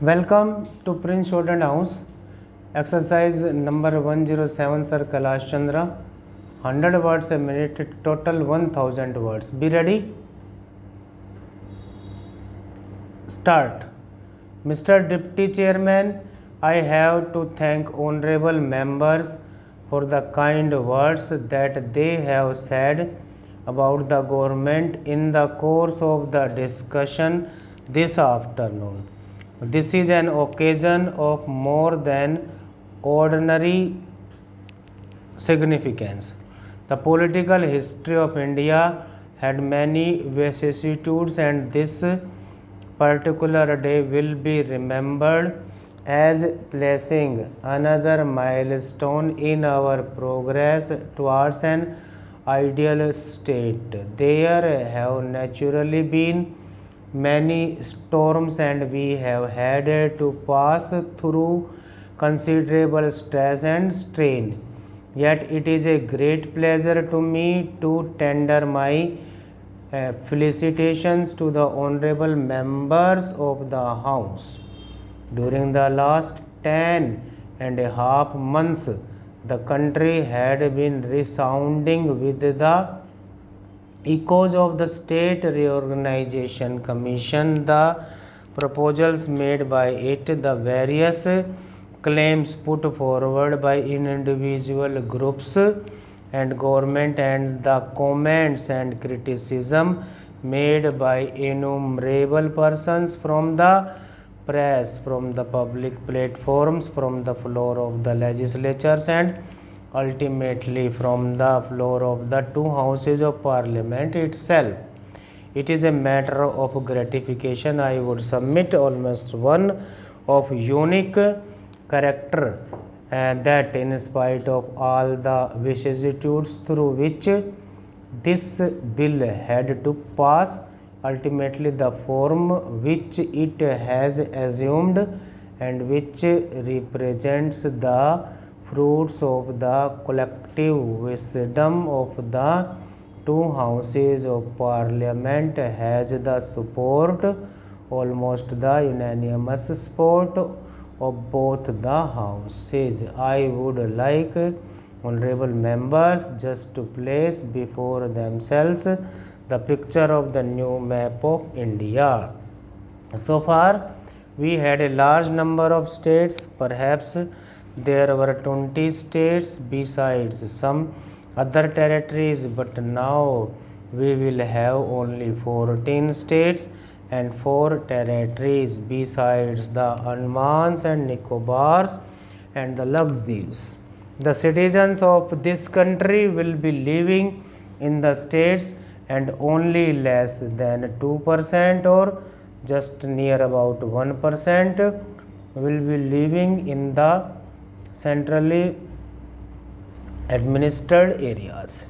Welcome to Prince Shorthand House. Exercise number 107, Sir Kailash Chandra. 100 words a minute, total 1000 words. Be ready? Start. Mr. Deputy Chairman, I have to thank honorable members for the kind words that they have said about the government in the course of the discussion this afternoon. This is an occasion of more than ordinary significance. The political history of India had many vicissitudes, and this particular day will be remembered as placing another milestone in our progress towards an ideal state. There have naturally been many storms, and we have had to pass through considerable stress and strain. Yet it is a great pleasure to me to tender my felicitations to the honorable members of the House. During the last 10.5 months, the country had been resounding with the echoes of the State Reorganization Commission, the proposals made by it, the various claims put forward by individual groups and government, and the comments and criticism made by innumerable persons from the press, from the public platforms, from the floor of the legislatures, and ultimately from the floor of the two houses of parliament itself. It is a matter of gratification, I would submit, almost one of unique character, and that in spite of all the vicissitudes through which this bill had to pass, ultimately the form which it has assumed and which represents the fruits of the collective wisdom of the two houses of parliament has the support, almost the unanimous support of both the houses. I would like honorable members just to place before themselves the picture of the new map of India. So far, we had a large number of states. Perhaps there were 20 states besides some other territories, but now we will have only 14 states and 4 territories besides the Andamans and Nicobars and the Lakshadweeps. The citizens of this country will be living in the states, and only less than 2% or just near about 1% will be living in the centrally administered areas.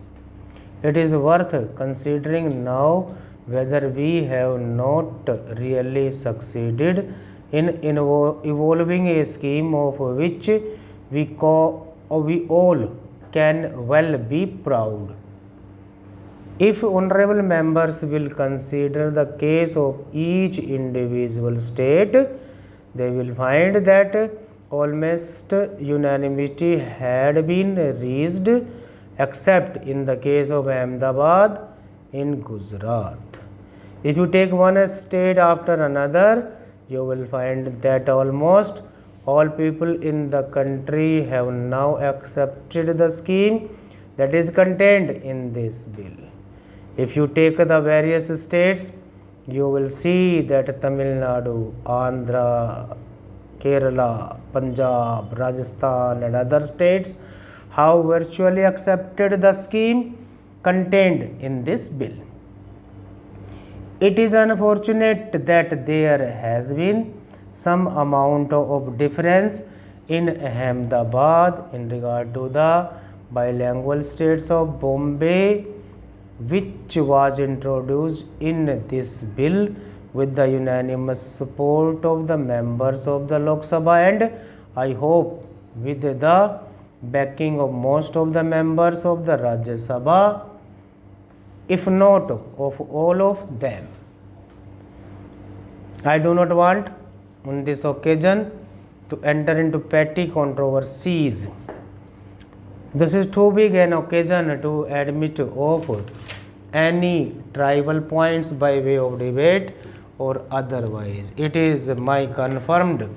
It is worth considering now whether we have not really succeeded in evolving a scheme of which we all can well be proud. If honorable members will consider the case of each individual state, they will find that almost unanimity had been reached, except in the case of Ahmedabad in Gujarat. If you take one state after another, you will find that almost all people in the country have now accepted the scheme that is contained in this bill. If you take the various states, you will see that Tamil Nadu, Andhra, Kerala, Punjab, Rajasthan and other states have virtually accepted the scheme contained in this bill. It is unfortunate that there has been some amount of difference in Ahmedabad in regard to the bilingual states of Bombay, which was introduced in this bill with the unanimous support of the members of the Lok Sabha, and I hope with the backing of most of the members of the Rajya Sabha, if not of all of them. I do not want on this occasion to enter into petty controversies. This is too big an occasion to admit of any tribal points by way of debate or otherwise. It is my confirmed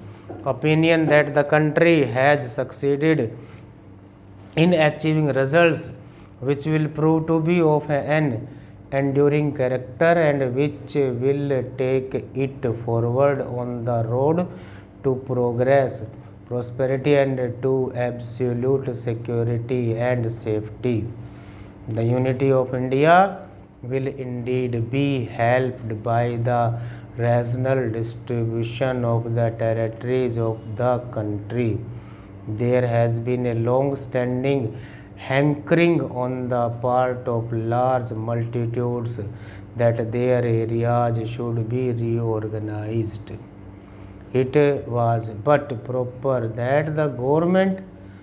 opinion that the country has succeeded in achieving results which will prove to be of an enduring character and which will take it forward on the road to progress, prosperity, and to absolute security and safety. The unity of India will indeed be helped by the rational distribution of the territories of the country. There has been a long-standing hankering on the part of large multitudes that their areas should be reorganized. It was but proper that the government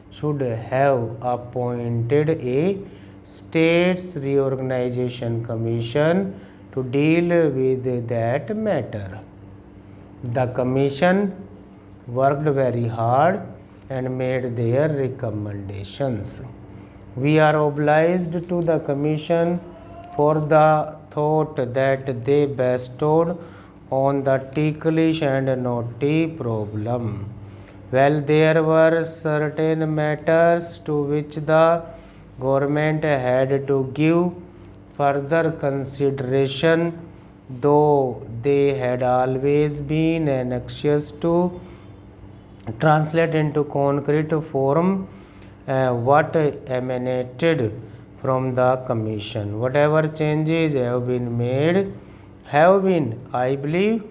should have appointed a States Reorganization Commission to deal with that matter. The commission worked very hard and made their recommendations. We are obliged to the commission for the thought that they bestowed on the ticklish and knotty problem. Well, there were certain matters to which the government had to give further consideration, though they had always been anxious to translate into concrete form what emanated from the commission. Whatever changes have been made have been, I believe,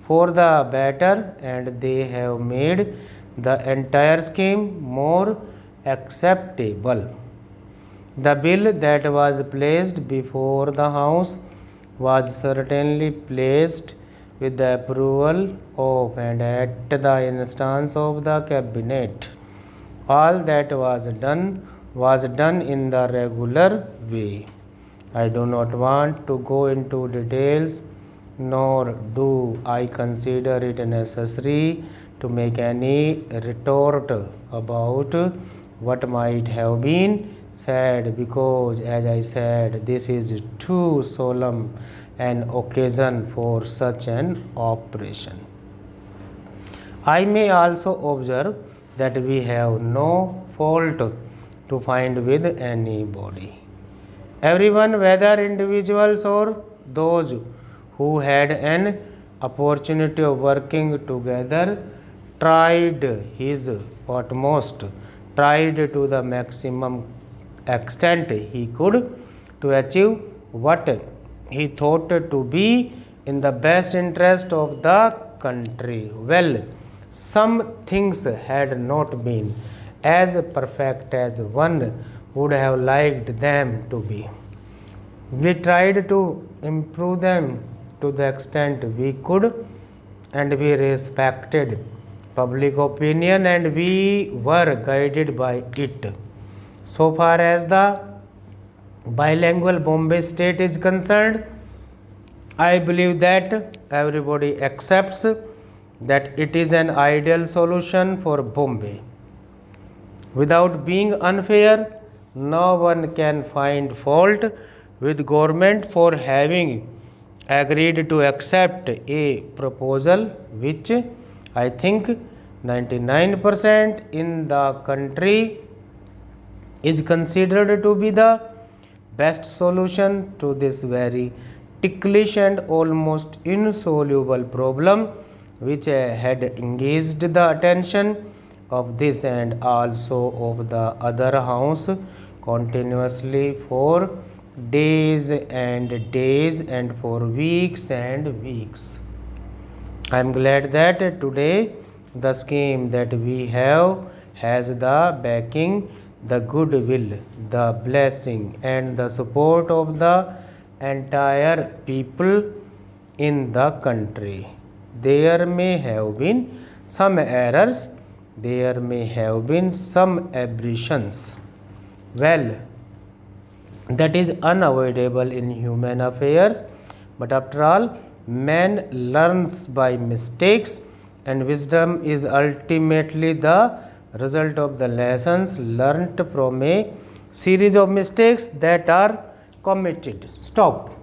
for the better, and they have made the entire scheme more acceptable. The bill that was placed before the House was certainly placed with the approval of and at the instance of the Cabinet. All that was done in the regular way. I do not want to go into details, nor do I consider it necessary to make any retort about what might have been said, because, as I said, this is too solemn an occasion for such an operation. I may also observe that we have no fault to find with anybody. Everyone, whether individuals or those who had an opportunity of working together, tried his utmost, tried to the maximum extent he could to achieve what he thought to be in the best interest of the country. Well, some things had not been as perfect as one would have liked them to be. We tried to improve them to the extent we could, and we respected public opinion and we were guided by it. So far as the bilingual Bombay state is concerned, I believe that everybody accepts that it is an ideal solution for Bombay. Without being unfair, no one can find fault with government for having agreed to accept a proposal which I think 99% in the country is considered to be the best solution to this very ticklish and almost insoluble problem which had engaged the attention of this and also of the other house continuously for days and for weeks and weeks. I am glad that today the scheme that we have has the backing, the goodwill, the blessing and the support of the entire people in the country. There may have been some errors, there may have been some aberrations. Well, that is unavoidable in human affairs, but after all, man learns by mistakes and wisdom is ultimately the result of the lessons learnt from a series of mistakes that are committed. Stop.